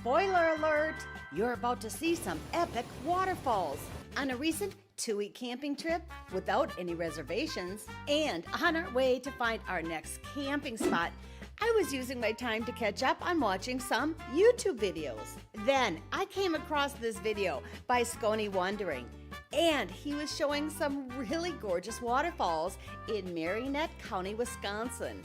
Spoiler alert! You're about to see some epic waterfalls on a recent 2-week camping trip without any reservations. And on our way to find our next camping spot, I was using my time to catch up on watching some YouTube videos. Then I came across this video by Scony Wandering, and he was showing some really gorgeous waterfalls in Marinette County, Wisconsin.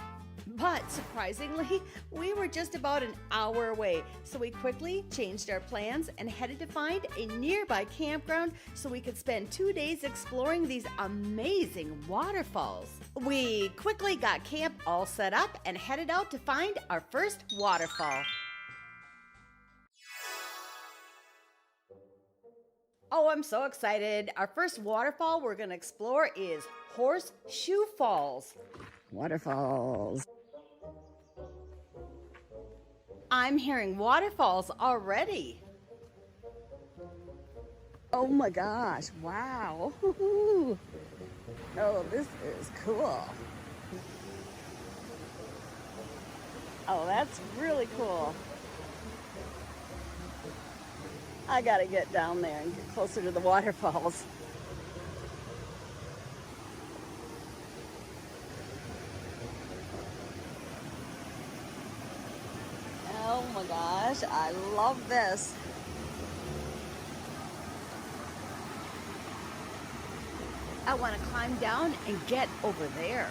But surprisingly, we were just about an hour away, so we quickly changed our plans and headed to find a nearby campground so we could spend 2 days exploring these amazing waterfalls. We quickly got camp all set up and headed out to find our first waterfall. Oh, I'm so excited. Our first waterfall we're going to explore is Horseshoe Falls. Waterfalls. I'm hearing waterfalls already. Oh my gosh, wow. Oh, this is cool. Oh, that's really cool. I gotta get down there and get closer to the waterfalls. Oh my gosh, I love this. I want to climb down and get over there.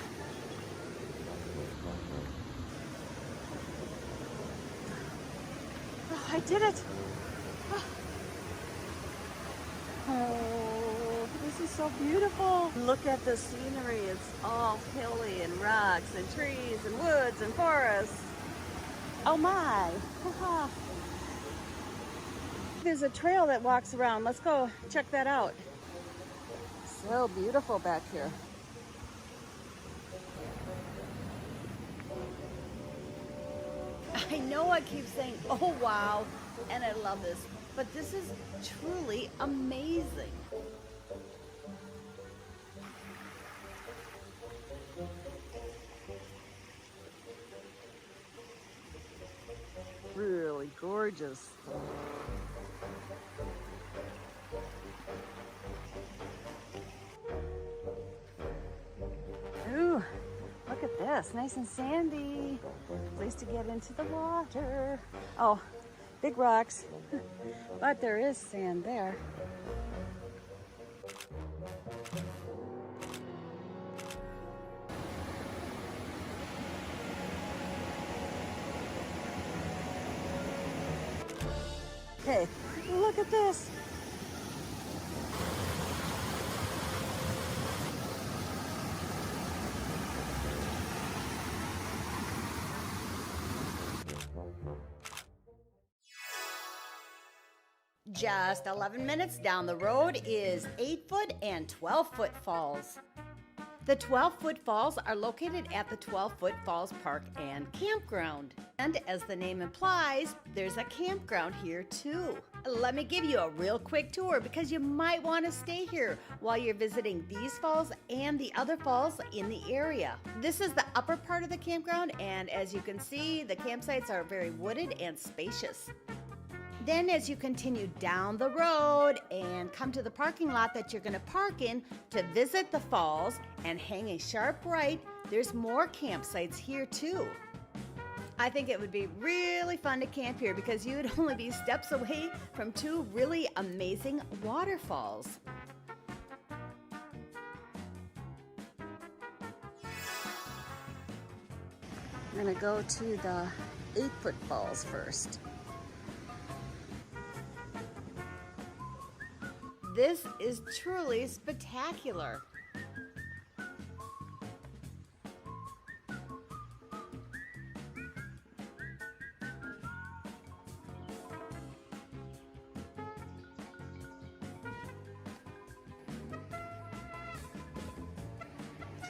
Oh, I did it. Oh, this is so beautiful. Look at the scenery. It's all hilly and rocks and trees and woods and forests. Oh my! There's a trail that walks around. Let's go check that out. So beautiful back here. I know I keep saying, oh wow, and I love this, but this is truly amazing. Really gorgeous. Ooh, look at this, nice and sandy. Place to get into the water. Oh, big rocks, but there is sand there. Okay, look at this. Just 11 minutes down the road is 8-foot and 12-foot falls. The 12-foot falls are located at the 12-foot Falls Park and Campground. And as the name implies, there's a campground here too. Let me give you a real quick tour because you might want to stay here while you're visiting these falls and the other falls in the area. This is the upper part of the campground, and as you can see, the campsites are very wooded and spacious. Then as you continue down the road and come to the parking lot that you're going to park in to visit the falls and hang a sharp right, there's more campsites here too. I think it would be really fun to camp here because you'd only be steps away from 2 really amazing waterfalls. I'm going to go to the 8-foot falls first. This is truly spectacular.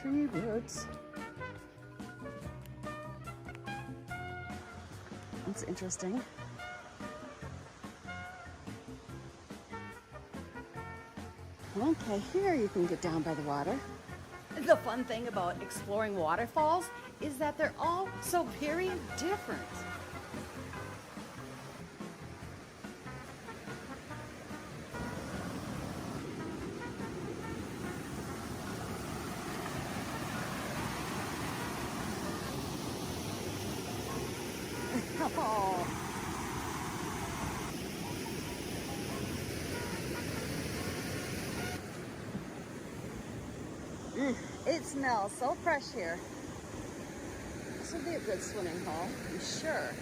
Tree roots. That's interesting. Okay, here you can get down by the water. The fun thing about exploring waterfalls is that they're all so very different. Oh. It smells so fresh here. This would be a good swimming hole, I'm sure.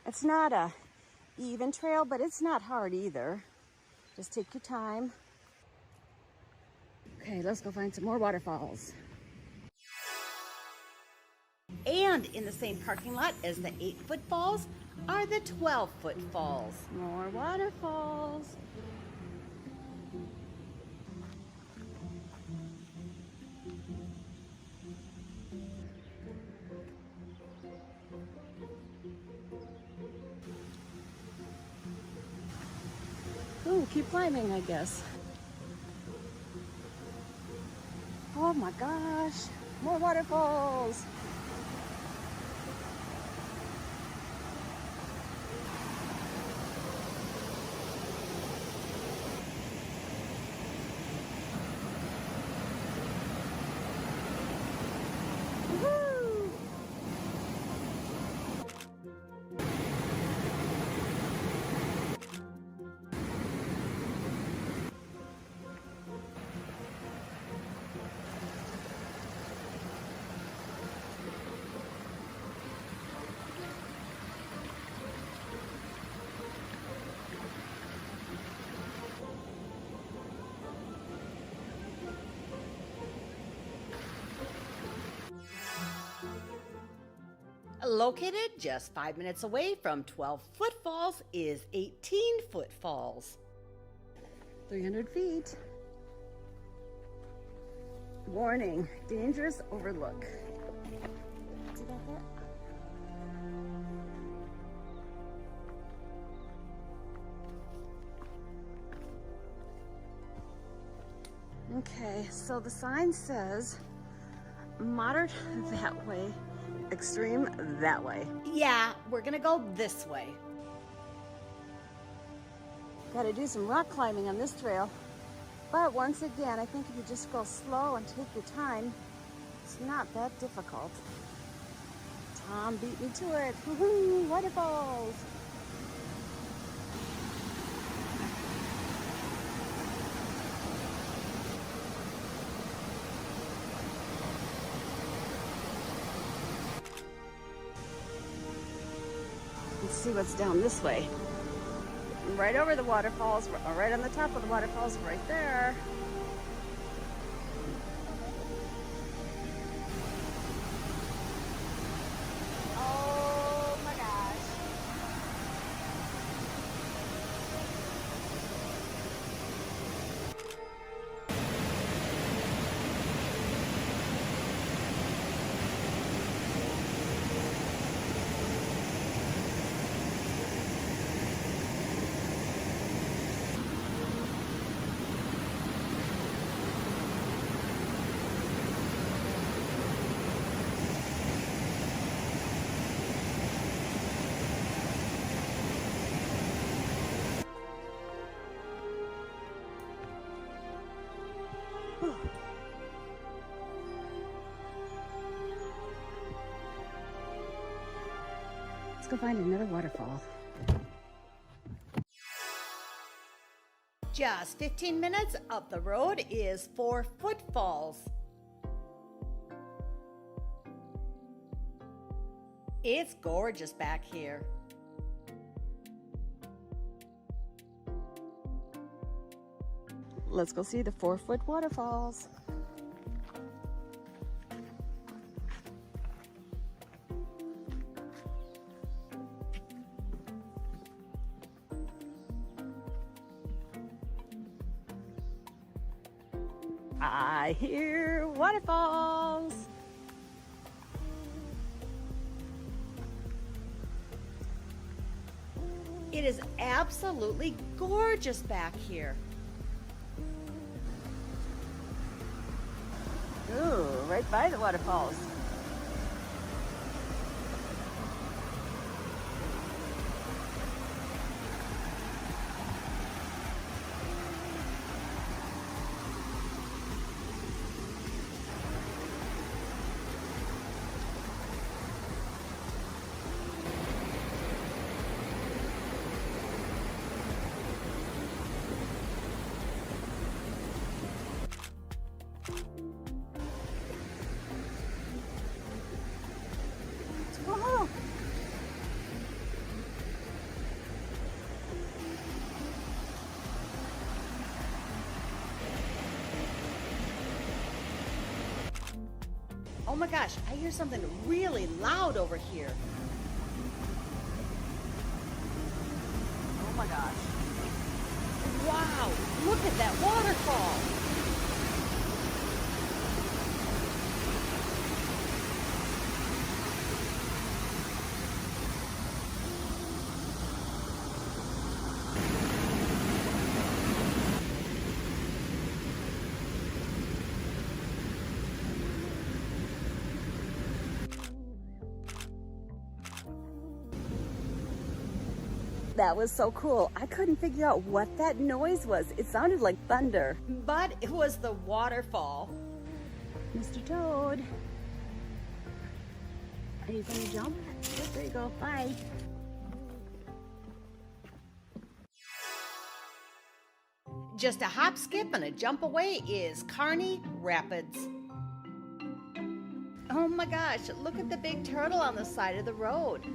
It's not a even trail, but it's not hard either. Just take your time. Okay, let's go find some more waterfalls. And in the same parking lot as the 8-foot falls are the 12-foot falls. More waterfalls. Ooh, keep climbing, I guess. Oh my gosh, more waterfalls. Located just 5 minutes away from 12-foot falls is 18-foot falls. 300 feet. Warning, dangerous overlook. See that hit? Okay, so the sign says moderate that way, extreme that way. Yeah, we're gonna go this way. Gotta do some rock climbing on this trail. But once again, I think if you just go slow and take your time, it's not that difficult. Tom beat me to it. Woohoo! Waterfalls! Let's see what's down this way. Right over the waterfalls, right on the top of the waterfalls, right there. Oh my gosh. Let's go find another waterfall. Just 15 minutes up the road is 4-foot falls. It's gorgeous back here. Let's go see the 4-foot waterfalls. I hear waterfalls. It is absolutely gorgeous back here. Ooh, right by the waterfalls. Oh my gosh, I hear something really loud over here. Oh my gosh. Wow, look at that waterfall. That was so cool. I couldn't figure out what that noise was. It sounded like thunder. But it was the waterfall. Mr. Toad. Are you going to jump? Yes, there you go. Bye. Just a hop, skip, and a jump away is Carney Rapids. Oh my gosh, look at the big turtle on the side of the road.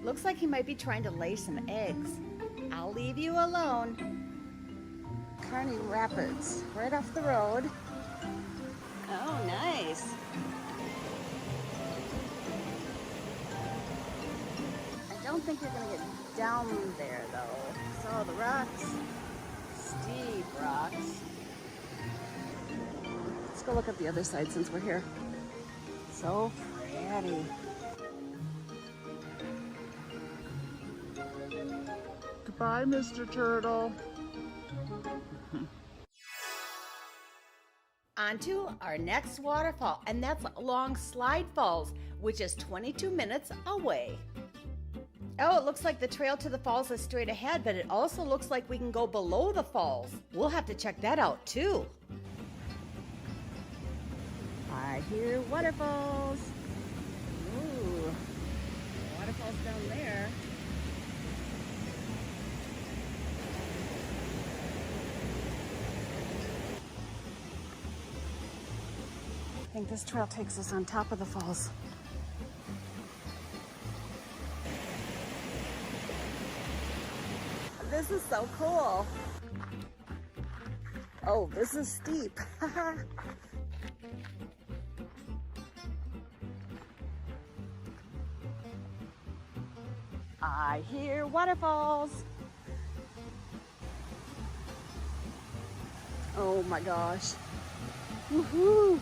Looks like he might be trying to lay some eggs. I'll leave you alone. Carney Rapids, right off the road. Oh, nice. I don't think you're gonna get down there though. So the rocks, steep rocks. Let's go look at the other side since we're here. So pretty. Goodbye, Mr. Turtle. On to our next waterfall, and that's along Slide Falls, which is 22 minutes away. Oh, it looks like the trail to the falls is straight ahead, but it also looks like we can go below the falls. We'll have to check that out too. I hear waterfalls. Ooh, waterfalls down there. I think this trail takes us on top of the falls. This is so cool. Oh, this is steep. I hear waterfalls. Oh my gosh. Woohoo!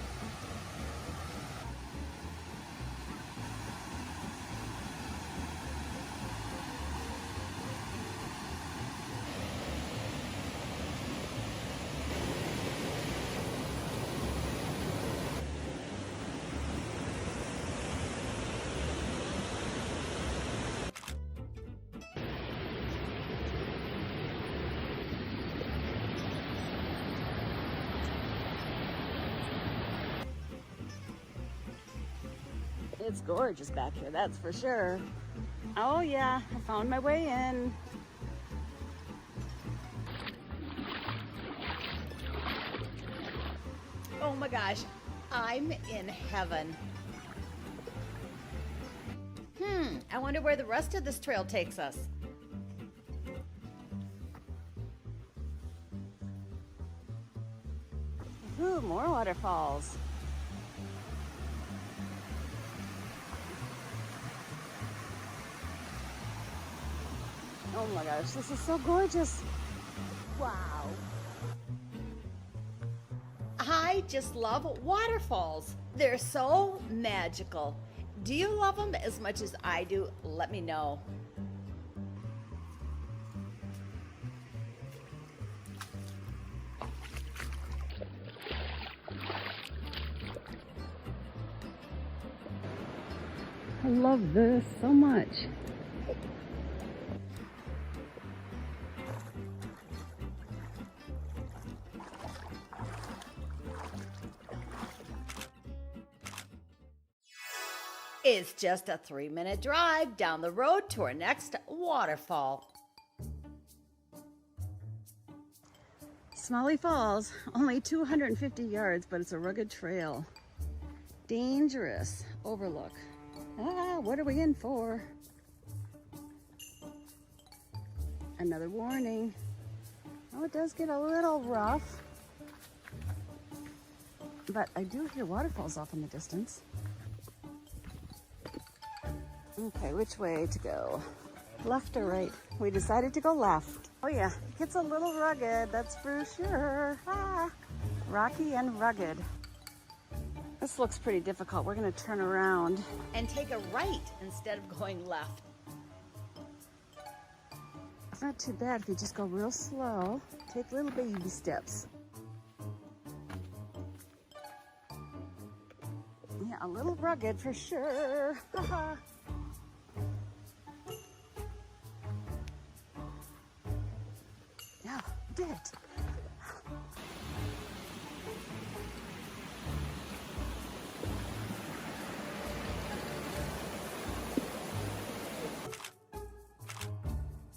It's gorgeous back here, that's for sure. Oh yeah, I found my way in. Oh my gosh, I'm in heaven. I wonder where the rest of this trail takes us. Ooh, more waterfalls. Oh my gosh, this is so gorgeous. Wow. I just love waterfalls. They're so magical. Do you love them as much as I do? Let me know. I love this so much. It's just a 3-minute drive down the road to our next waterfall. Smalley Falls, only 250 yards, but it's a rugged trail. Dangerous overlook. What are we in for? Another warning. Oh, it does get a little rough. But I do hear waterfalls off in the distance. Okay, which way to go? Left or right? We decided to go left. Oh yeah, it gets a little rugged, that's for sure. Ah, rocky and rugged. This looks pretty difficult. We're gonna turn around and take a right instead of going left. It's not too bad if you just go real slow. Take little baby steps. Yeah, a little rugged for sure. Yeah, did it.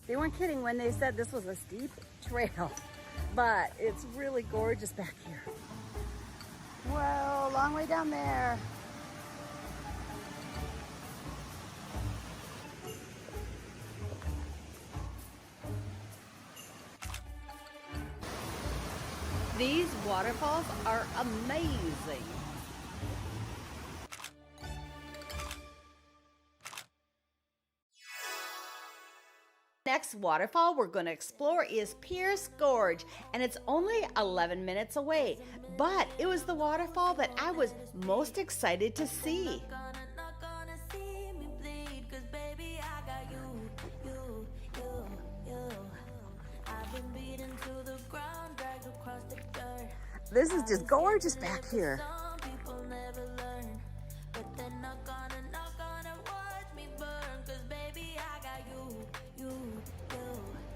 They weren't kidding when they said this was a steep trail, but it's really gorgeous back here. Whoa, long way down there. These waterfalls are amazing. Next waterfall we're going to explore is Pier's Gorge, and it's only 11 minutes away, but it was the waterfall that I was most excited to see. This is just gorgeous back here.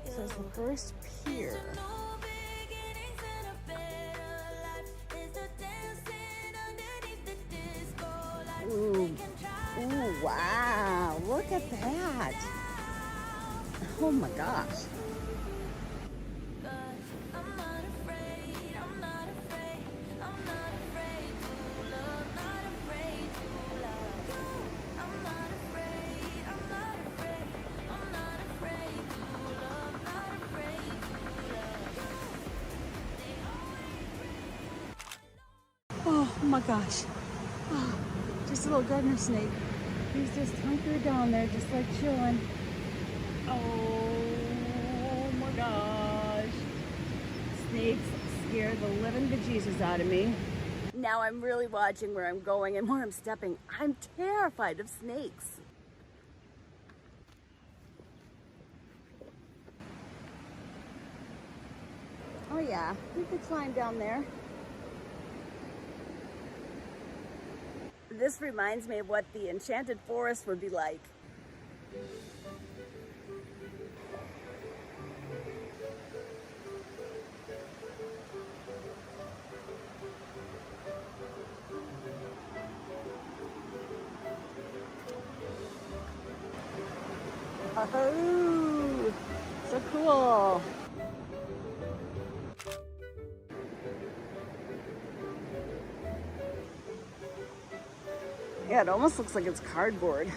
So it's the first pier. Ooh, ooh, wow, look at that. Oh my gosh. Oh my gosh. Oh, just a little gardener snake. He's just hunkered down there, just like chilling. Oh my gosh. Snakes scare the living bejesus out of me. Now I'm really watching where I'm going and where I'm stepping. I'm terrified of snakes. Oh yeah, you could climb down there. This reminds me of what the enchanted forest would be like. Oh, so cool. Yeah, it almost looks like it's cardboard,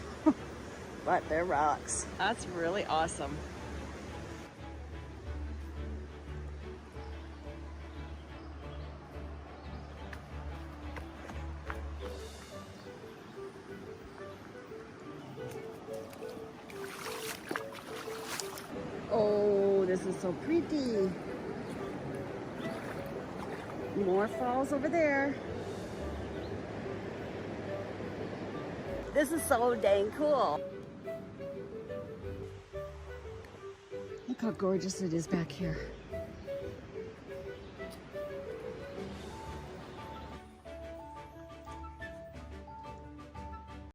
but they're rocks. That's really awesome. Oh, this is so pretty. More falls over there. This is so dang cool. Look how gorgeous it is back here.